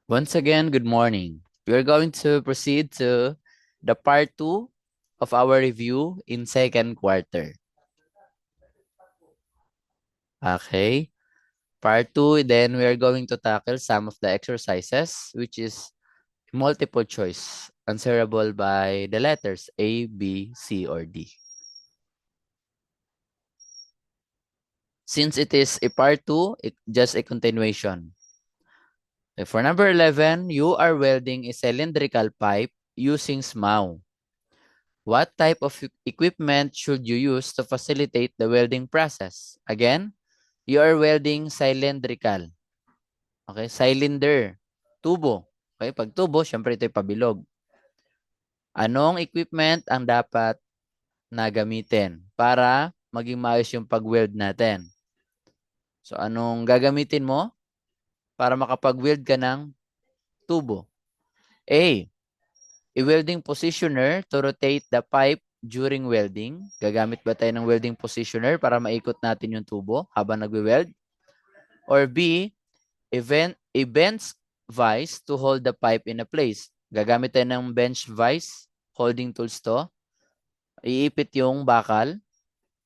Once again, good morning. We are going to proceed to the part 2 of our review in second quarter. Okay. Part 2, then we are going to tackle some of the exercises, which is multiple choice, answerable by the letters A, B, C, or D. Since it is a part 2, it's just a continuation. For number 11, you are welding a cylindrical pipe using SMAU. What type of equipment should you use to facilitate the welding process? Again, you are welding cylindrical. Okay, cylinder, tubo. Okay, pag tubo, syempre ito yung pabilog. Anong equipment ang dapat na gamitin para maging maayos yung pag-weld natin? So, anong gagamitin mo para makapag-weld ka ng tubo? A. A welding positioner to rotate the pipe during welding. Gagamit ba tayo ng welding positioner para maikot natin yung tubo habang nagwe-weld? Or B, a bench vise to hold the pipe in a place. Gagamit tayo ng bench vise, holding tools to. Iipit yung bakal.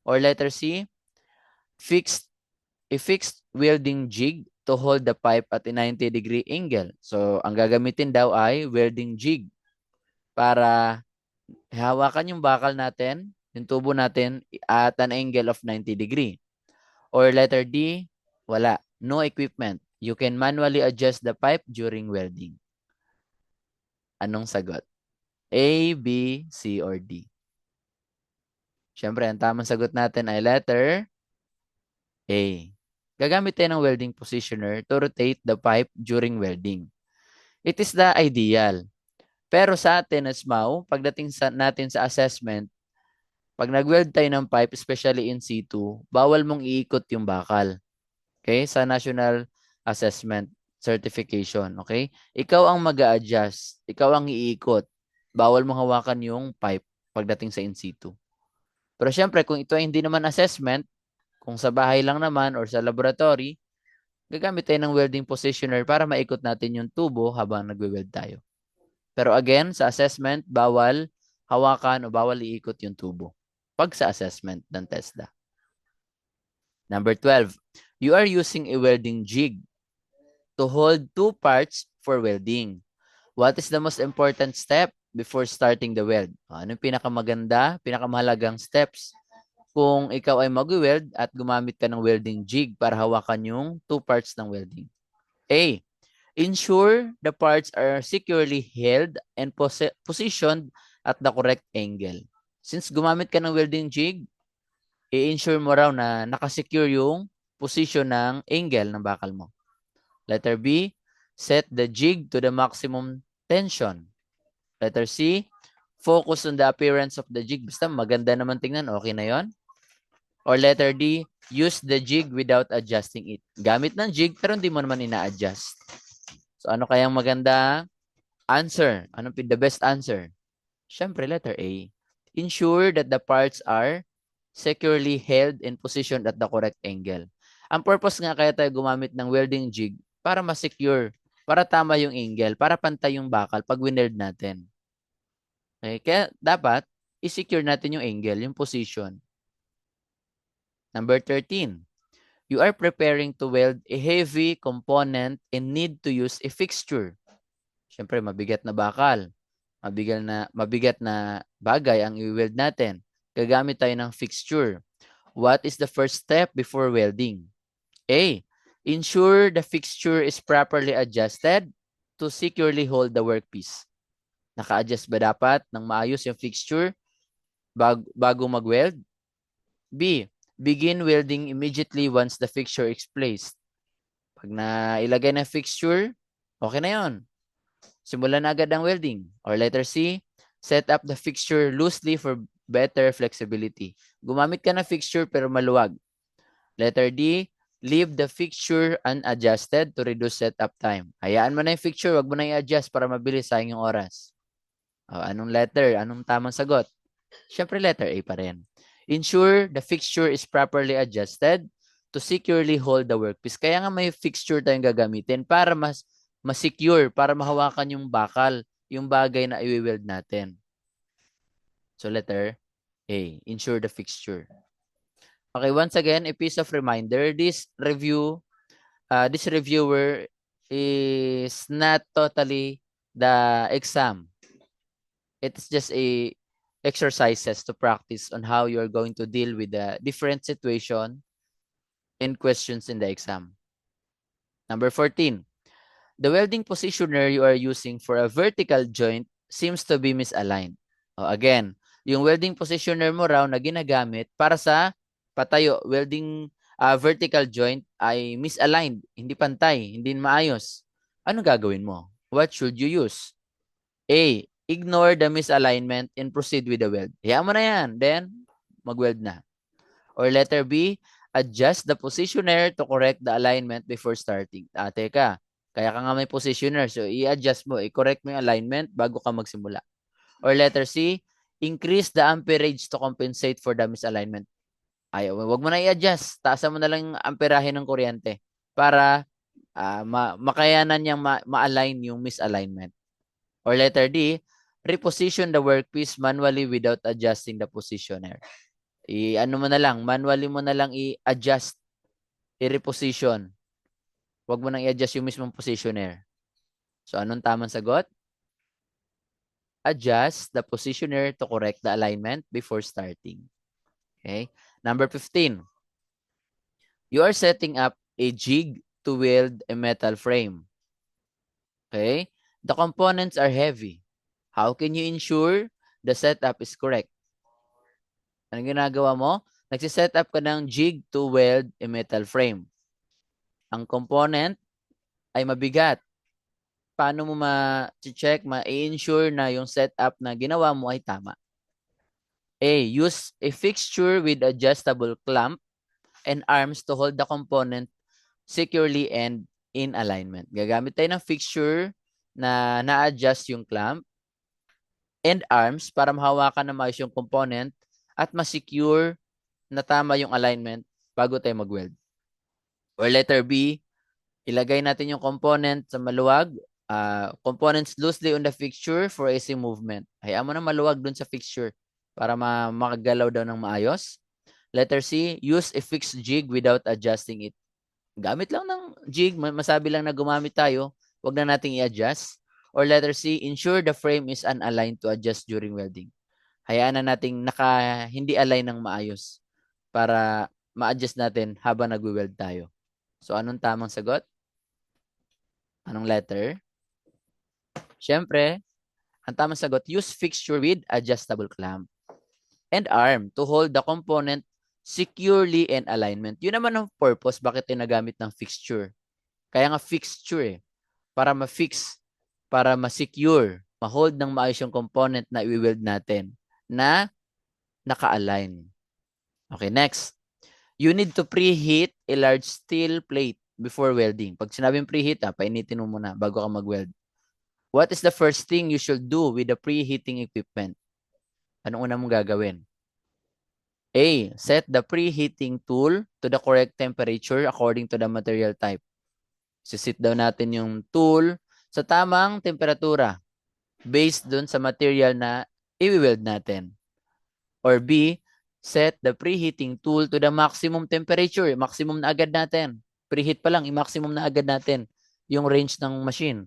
Or letter C, a fixed welding jig to hold the pipe at a 90-degree angle. So, ang gagamitin daw ay welding jig para hawakan yung bakal natin, yung tubo natin at an angle of 90 degree. Or letter D, wala. No equipment. You can manually adjust the pipe during welding. Anong sagot? A, B, C, or D? Siyempre, ang tamang sagot natin ay letter A. Gagamit tayo ng welding positioner to rotate the pipe during welding. It is the ideal. Pero sa atin as MAU, pagdating natin sa assessment, pag nag-weld tayo ng pipe, especially in situ, bawal mong iikot yung bakal. Okay? Sa National Assessment Certification. Okay? Ikaw ang mag-a-adjust. Ikaw ang iikot. Bawal mong hawakan yung pipe pagdating sa in situ. Pero syempre, kung ito ay hindi naman assessment, kung sa bahay lang naman or sa laboratory, gagamit tayo ng welding positioner para maikot natin yung tubo habang nagwe-weld tayo. Pero again, sa assessment, bawal hawakan o bawal iikot yung tubo pag sa assessment ng TESDA. Number 12, you are using a welding jig to hold two parts for welding. What is the most important step before starting the weld? Anong pinakamaganda, pinakamahalagang steps kung ikaw ay mag-weld at gumamit ka ng welding jig para hawakan yung two parts ng welding? A. Ensure the parts are securely held and positioned at the correct angle. Since gumamit ka ng welding jig, i-ensure mo raw na nakasecure yung position ng angle ng bakal mo. Letter B, set the jig to the maximum tension. Letter C, focus on the appearance of the jig. Basta maganda naman tingnan, okay na yon. Or letter D, use the jig without adjusting it. Gamit ng jig pero hindi mo naman ina-adjust. So ano kayang maganda answer? Anong the best answer? Siyempre, letter A. Ensure that the parts are securely held and positioned at the correct angle. Ang purpose nga kaya tayo gumamit ng welding jig para ma-secure, para tama yung angle, para pantay yung bakal pag wineld natin. Okay? Kaya dapat i-secure natin yung angle, yung position. Number 13. You are preparing to weld a heavy component and need to use a fixture. Siyempre, mabigat na bakal. Mabigat na bagay ang i-weld natin. Gagamit tayo ng fixture. What is the first step before welding? A. Ensure the fixture is properly adjusted to securely hold the workpiece. Naka-adjust ba dapat ng maayos yung fixture bago mag-weld? B. Begin welding immediately once the fixture is placed. Pag nailagay na fixture, okay na yon. Simulan na agad ang welding. Or letter C, set up the fixture loosely for better flexibility. Gumamit ka ng fixture pero maluwag. Letter D, leave the fixture unadjusted to reduce setup time. Hayaan mo na yung fixture, wag mo na i-adjust para mabilis, sayang yung oras. Anong letter? Anong tamang sagot? Siyempre letter A pa rin. Ensure the fixture is properly adjusted to securely hold the workpiece. Kaya nga may fixture tayong gagamitin para mas ma-secure para mahawakan yung bakal, yung bagay na i-weld natin. So letter A, ensure the fixture. Okay, once again, a piece of reminder, this reviewer is not totally the exam. It's just a exercises to practice on how you're going to deal with the different situation and questions in the exam. Number 14, the welding positioner you are using for a vertical joint seems to be misaligned. Again, yung welding positioner mo raw na ginagamit para sa patayo, vertical joint ay misaligned, hindi pantay, hindi maayos. Ano gagawin mo? What should you use? A, ignore the misalignment and proceed with the weld. Hayaan mo na yan. Then, mag-weld na. Or letter B, adjust the positioner to correct the alignment before starting. Teka, kaya ka nga may positioner. So, i-adjust mo, i-correct mo yung alignment bago ka magsimula. Or letter C, increase the amperage to compensate for the misalignment. Wag mo na i-adjust. Taasan mo na lang yung amperahe ng kuryente para makayanan niyang ma-align yung misalignment. Or letter D, reposition the workpiece manually without adjusting the positioner. Ano mo na lang, manually mo na lang i-adjust, i-reposition. Huwag mo nang i-adjust yung mismong positioner. So, anong tamang sagot? Adjust the positioner to correct the alignment before starting. Okay? Number 15. You are setting up a jig to weld a metal frame. Okay? The components are heavy. How can you ensure the setup is correct? Anong ginagawa mo? Nagsiset up ka ng jig to weld a metal frame. Ang component ay mabigat. Paano mo ma-check, ma-ensure na yung setup na ginawa mo ay tama? A, use a fixture with adjustable clamp and arms to hold the component securely and in alignment. Gagamit tayo ng fixture na na-adjust yung clamp and arms para mahawakan na maayos yung component at ma-secure na tama yung alignment bago tayo mag-weld. Or letter B, ilagay natin yung component sa maluwag. Components loosely on the fixture for easy movement. Hayaan mo na maluwag dun sa fixture para makagalaw daw ng maayos. Letter C, use a fixed jig without adjusting it. Gamit lang ng jig, masabi lang na gumamit tayo, wag na nating i-adjust. Or letter C, ensure the frame is unaligned to adjust during welding. Hayaan na nating hindi align ng maayos para ma-adjust natin habang nagwe-weld tayo. So, anong tamang sagot? Anong letter? Siyempre, ang tamang sagot, use fixture with adjustable clamp and arm to hold the component securely in alignment. Yun naman ang purpose bakit nagamit ng fixture. Kaya nga fixture para ma-fix, para ma-secure, ma-hold ng maayos yung component na i-weld natin na naka-align. Okay, next. You need to preheat a large steel plate before welding. Pag sinabing preheat, painitin mo muna bago ka mag-weld. What is the first thing you should do with the preheating equipment? Anong una mong gagawin? A. Set the preheating tool to the correct temperature according to the material type. Sisit daw natin yung tool sa tamang temperatura based dun sa material na i-weld natin. Or B. Set the preheating tool to the maximum temperature. Maximum na agad natin. Preheat pa lang, i-maximum na agad natin yung range ng machine.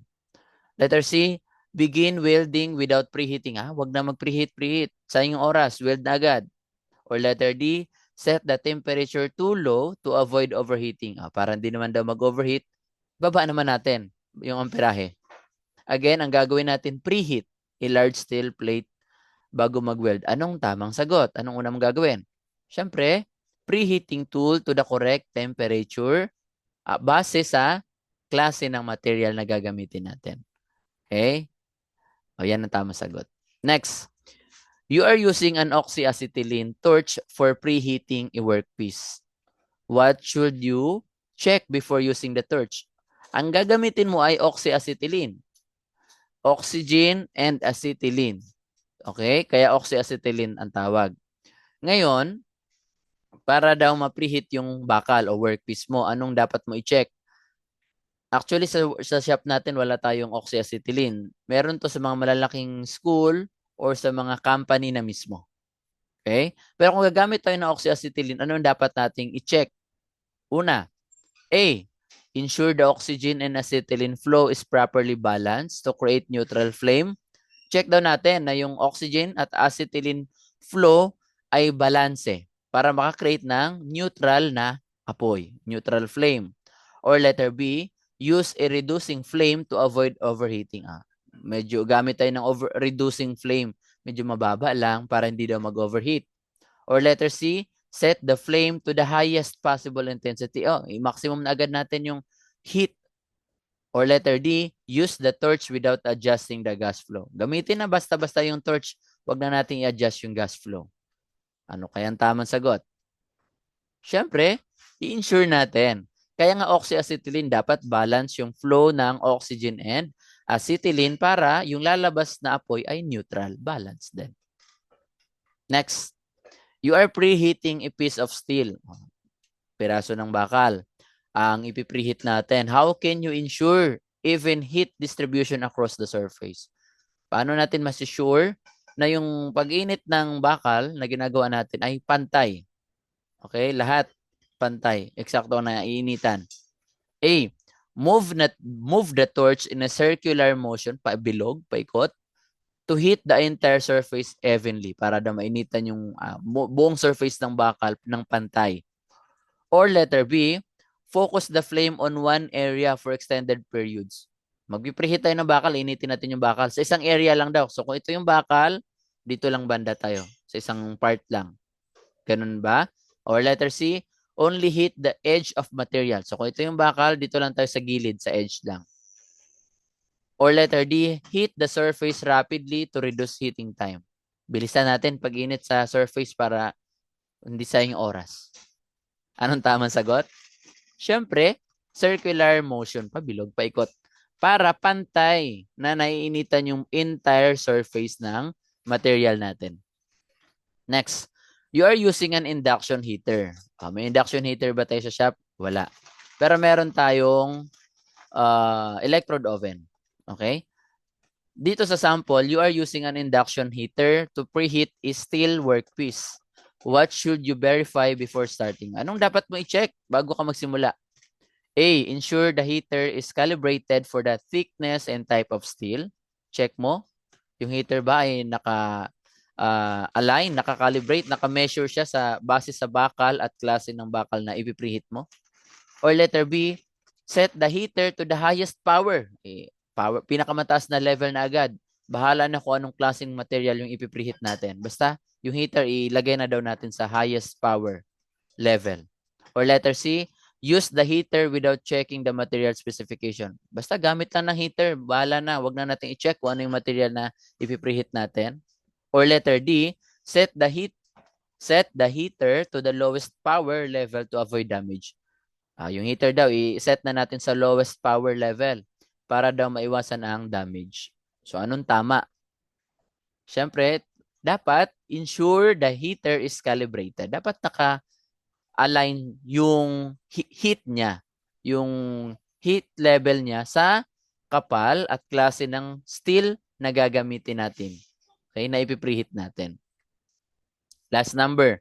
Letter C, begin welding without preheating. Huwag na mag-preheat. Sayang yung oras, weld na agad. Or letter D, set the temperature too low to avoid overheating. Para hindi naman daw mag-overheat, baba naman natin yung amperahe. Again, ang gagawin natin, preheat a large steel plate bago mag-weld. Anong tamang sagot? Anong unang gagawin? Siyempre, preheating tool to the correct temperature base sa klase ng material na gagamitin natin. Okay? Yan ang tamang sagot. Next, you are using an oxyacetylene torch for preheating a workpiece. What should you check before using the torch? Ang gagamitin mo ay oxyacetylene. Oxygen and acetylene. Okay? Kaya oxyacetylene ang tawag. Ngayon, para daw ma-preheat yung bakal o workpiece mo, anong dapat mo i-check? Actually, sa shop natin, wala tayong oxyacetylene. Meron to sa mga malalaking school or sa mga company na mismo. Okay? Pero kung gagamit tayo ng oxyacetylene, ano ang dapat nating i-check? Una, A, ensure the oxygen and acetylene flow is properly balanced to create neutral flame. Check daw natin na yung oxygen at acetylene flow ay balanse para makakreate ng neutral na apoy, neutral flame. Or letter B, use a reducing flame to avoid overheating. Medyo gamit tayo ng reducing flame. Medyo mababa lang para hindi daw mag-overheat. Or letter C, set the flame to the highest possible intensity. I-maximum na agad natin yung heat. Or letter D, use the torch without adjusting the gas flow. Gamitin na basta-basta yung torch, wag na natin i-adjust yung gas flow. Ano kaya ang tamang sagot? Siyempre, i-ensure natin. Kaya nga oxyacetylene, dapat balance yung flow ng oxygen and acetylene para yung lalabas na apoy ay neutral, balance din. Next, you are preheating a piece of steel. Piraso ng bakal. Ang ipipreheat natin. How can you ensure even heat distribution across the surface? Paano natin masisure na yung pag-init ng bakal na ginagawa natin ay pantay? Okay, lahat pantay. Eksakto na iinitan. A, move the torch in a circular motion, pabilog, paikot, to heat the entire surface evenly para daw mainitan yung buong surface ng bakal ng pantay. Or letter B, focus the flame on one area for extended periods. Magpipreheat tayo ng bakal, initin natin yung bakal. Sa isang area lang daw. So kung ito yung bakal, dito lang banda tayo. Sa isang part lang. Ganun ba? Or letter C, only heat the edge of material. So kung ito yung bakal, dito lang tayo sa gilid, sa edge lang. Or letter D, heat the surface rapidly to reduce heating time. Bilisan natin pag-init sa surface para hindi sayang oras. Anong tamang sagot? Siyempre, circular motion, pabilog, paikot. Para pantay na naiinitan yung entire surface ng material natin. Next, you are using an induction heater. May induction heater ba tayo sa shop? Wala. Pero meron tayong electrode oven. Okay? Dito sa sample, you are using an induction heater to preheat a steel workpiece. What should you verify before starting? Anong dapat mo i-check bago ka magsimula? A, ensure the heater is calibrated for the thickness and type of steel. Check mo. Yung heater ba ay naka-align, naka-calibrate, naka-measure siya sa base sa bakal at klase ng bakal na ipipreheat mo. Or letter B, set the heater to the highest power. Pinakamataas na level na agad. Bahala na kung anong klaseng material yung ipipreheat natin. Basta yung heater ilagay na daw natin sa highest power level. Or letter C, use the heater without checking the material specification. Basta gamit lang ng heater, bahala na. Wag na natin i-check kung ano yung material na ipipreheat natin. Or letter D, set the heater to the lowest power level to avoid damage. Yung heater daw, i-set na natin sa lowest power level para daw maiwasan ang damage. So, anong tama? Siyempre, dapat ensure the heater is calibrated. Dapat naka-align yung heat niya, yung heat level niya sa kapal at klase ng steel na gagamitin natin. Okay, na ipipreheat natin. Last number.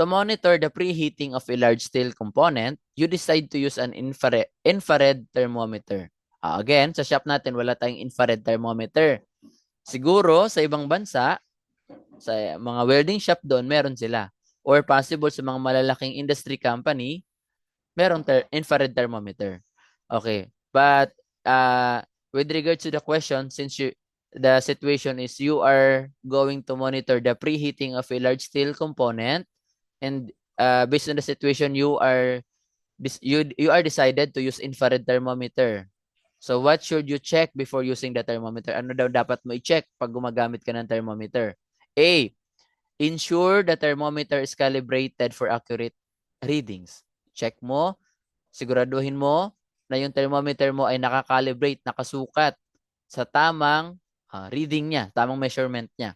To monitor the preheating of a large steel component, you decide to use an infrared thermometer. Again, sa shop natin, wala tayong infrared thermometer. Siguro, sa ibang bansa, sa mga welding shop doon, meron sila. Or possible sa mga malalaking industry company, meron infrared thermometer. Okay. But with regards to the question, since the situation is you are going to monitor the preheating of a large steel component, and based on the situation, you are decided to use infrared thermometer. So what should you check before using the thermometer? Ano daw dapat mo i-check pag gumagamit ka ng thermometer? A, ensure the thermometer is calibrated for accurate readings. Check mo, siguraduhin mo na yung thermometer mo ay nakakalibrate, nakasukat sa tamang reading niya, tamang measurement niya.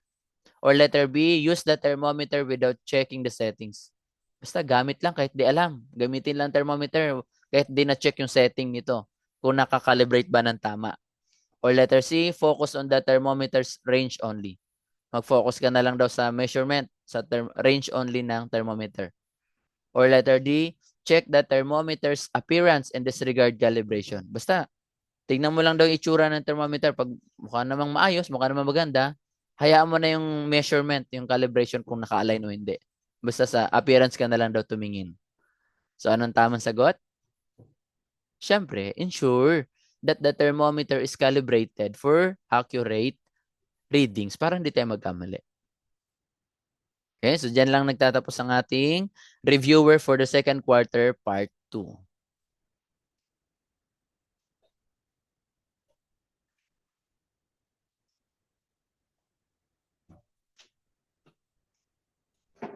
Or letter B, use the thermometer without checking the settings. Basta gamit lang kahit di alam. Gamitin lang thermometer kahit di na-check yung setting nito. kung nakakalibrate ba ng tama. Or letter C, focus on the thermometer's range only. Mag-focus ka na lang daw sa measurement, sa range only ng thermometer. Or letter D, check the thermometer's appearance and disregard calibration. Basta, tignan mo lang daw yung itsura ng thermometer. Pag mukha namang maayos, mukha namang maganda, hayaan mo na yung measurement, yung calibration kung naka-align o hindi. Basta sa appearance ka na lang daw tumingin. So, anong tamang sagot? Siyempre, ensure that the thermometer is calibrated for accurate readings para hindi tayo magkamali. Okay, so dyan lang nagtatapos ang ating reviewer for the second quarter part 2.